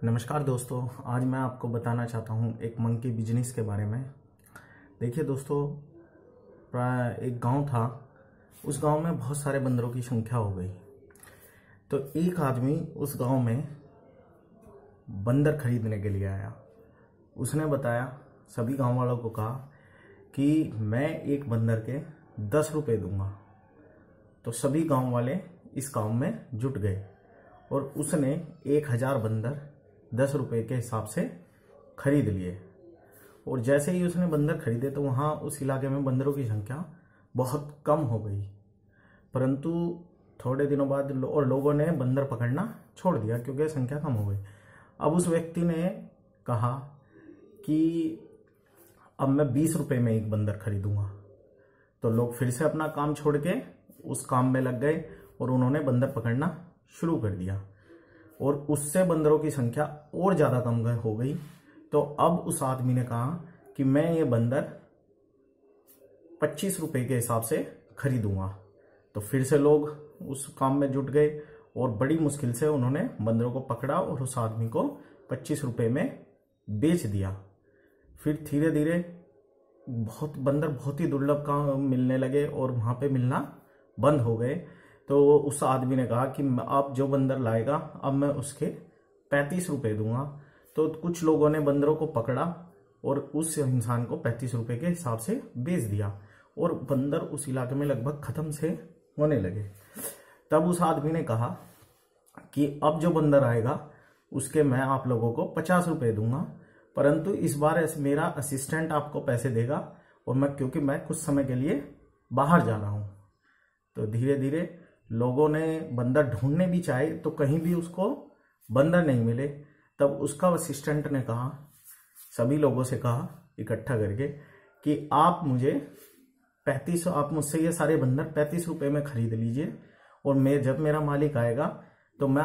नमस्कार दोस्तों, आज मैं आपको बताना चाहता हूँ एक मंकी बिजनेस के बारे में। देखिए दोस्तों, प्राय एक गांव था। उस गांव में बहुत सारे बंदरों की संख्या हो गई। तो एक आदमी उस गांव में बंदर खरीदने के लिए आया। उसने बताया, सभी गांव वालों को कहा कि मैं एक बंदर के 10 रुपये दूंगा। तो सभी गांव वाले इस काम में जुट गए और उसने 1000 बंदर 10 रुपये के हिसाब से खरीद लिए। और जैसे ही उसने बंदर खरीदे तो वहाँ उस इलाके में बंदरों की संख्या बहुत कम हो गई। परंतु थोड़े दिनों बाद लोगों ने बंदर पकड़ना छोड़ दिया क्योंकि संख्या कम हो गई। अब उस व्यक्ति ने कहा कि अब मैं 20 रुपये में एक बंदर खरीदूंगा। तो लोग फिर से अपना काम छोड़ के उस काम में लग गए और उन्होंने बंदर पकड़ना शुरू कर दिया और उससे बंदरों की संख्या और ज़्यादा कम हो गई। तो अब उस आदमी ने कहा कि मैं ये बंदर 25 रुपये के हिसाब से खरीदूंगा। तो फिर से लोग उस काम में जुट गए और बड़ी मुश्किल से उन्होंने बंदरों को पकड़ा और उस आदमी को 25 रुपये में बेच दिया। फिर धीरे धीरे बंदर बहुत ही दुर्लभ काम मिलने लगे और वहाँ पे मिलना बंद हो गए। तो उस आदमी ने कहा कि आप जो बंदर लाएगा अब मैं उसके 35 रुपये दूंगा। तो कुछ लोगों ने बंदरों को पकड़ा और उस इंसान को 35 रुपये के हिसाब से बेच दिया और बंदर उस इलाके में लगभग खत्म से होने लगे। तब उस आदमी ने कहा कि अब जो बंदर आएगा उसके मैं आप लोगों को 50 रुपये दूंगा, परंतु इस बार मेरा असिस्टेंट आपको पैसे देगा और क्योंकि मैं कुछ समय के लिए बाहर जा रहा हूँ। तो धीरे धीरे लोगों ने बंदर ढूंढने भी चाहे तो कहीं भी उसको बंदर नहीं मिले। तब उसका असिस्टेंट ने कहा, सभी लोगों से कहा इकट्ठा करके कि आप मुझसे ये सारे बंदर 35 रुपये में खरीद लीजिए और जब मेरा मालिक आएगा तो मैं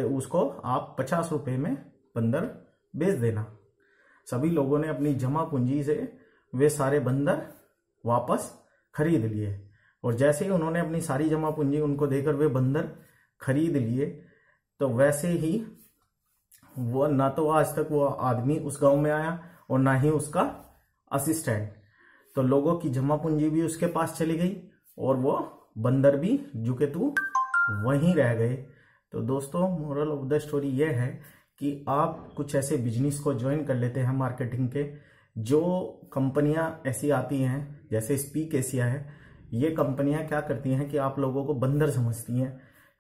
उसको आप 50 रुपये में बंदर बेच देना। सभी लोगों ने अपनी जमा पूंजी से वे सारे बंदर वापस खरीद लिए और जैसे ही उन्होंने अपनी सारी जमा पूंजी उनको देकर वे बंदर खरीद लिए, तो वैसे ही वो ना तो आज तक वो आदमी उस गांव में आया और ना ही उसका असिस्टेंट। तो लोगों की जमा पूंजी भी उसके पास चली गई और वो बंदर भी जुके तू वहीं रह गए। तो दोस्तों, मोरल ऑफ द स्टोरी ये है कि आप कुछ ऐसे बिजनेस को ज्वाइन कर लेते हैं मार्केटिंग के। जो कंपनियां ऐसी आती हैं जैसे स्पीक एशिया है, ये कंपनियां क्या करती हैं कि आप लोगों को बंदर समझती हैं।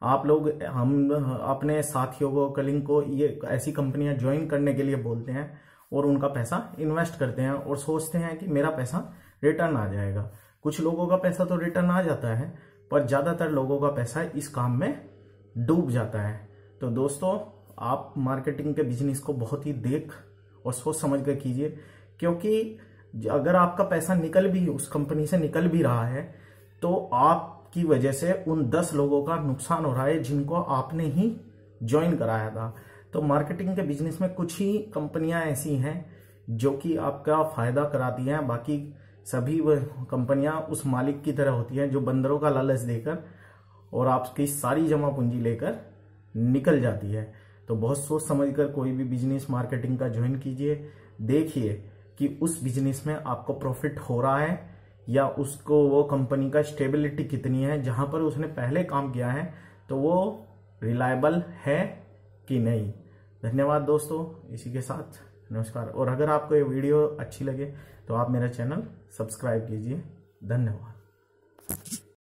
हम अपने साथियों को, कलिंग को ये ऐसी कंपनियां ज्वाइन करने के लिए बोलते हैं और उनका पैसा इन्वेस्ट करते हैं और सोचते हैं कि मेरा पैसा रिटर्न आ जाएगा। कुछ लोगों का पैसा तो रिटर्न आ जाता है, पर ज्यादातर लोगों का पैसा इस काम में डूब जाता है। तो दोस्तों, आप मार्केटिंग के बिजनेस को बहुत ही देख और सोच समझ कर कीजिए, क्योंकि अगर आपका पैसा उस कंपनी से निकल भी रहा है तो आपकी वजह से उन 10 लोगों का नुकसान हो रहा है जिनको आपने ही ज्वाइन कराया था। तो मार्केटिंग के बिजनेस में कुछ ही कंपनियां ऐसी हैं जो कि आपका फायदा कराती हैं, बाकी सभी कंपनियां उस मालिक की तरह होती हैं जो बंदरों का लालच देकर और आपकी सारी जमा पूंजी लेकर निकल जाती है। तो बहुत सोच समझ कर कोई भी बिजनेस मार्केटिंग का ज्वाइन कीजिए। देखिए कि उस बिजनेस में आपको प्रॉफिट हो रहा है या उसको वो कंपनी का स्टेबिलिटी कितनी है, जहां पर उसने पहले काम किया है तो वो रिलायबल है कि नहीं। धन्यवाद दोस्तों, इसी के साथ नमस्कार। और अगर आपको ये वीडियो अच्छी लगे तो आप मेरा चैनल सब्सक्राइब कीजिए। धन्यवाद।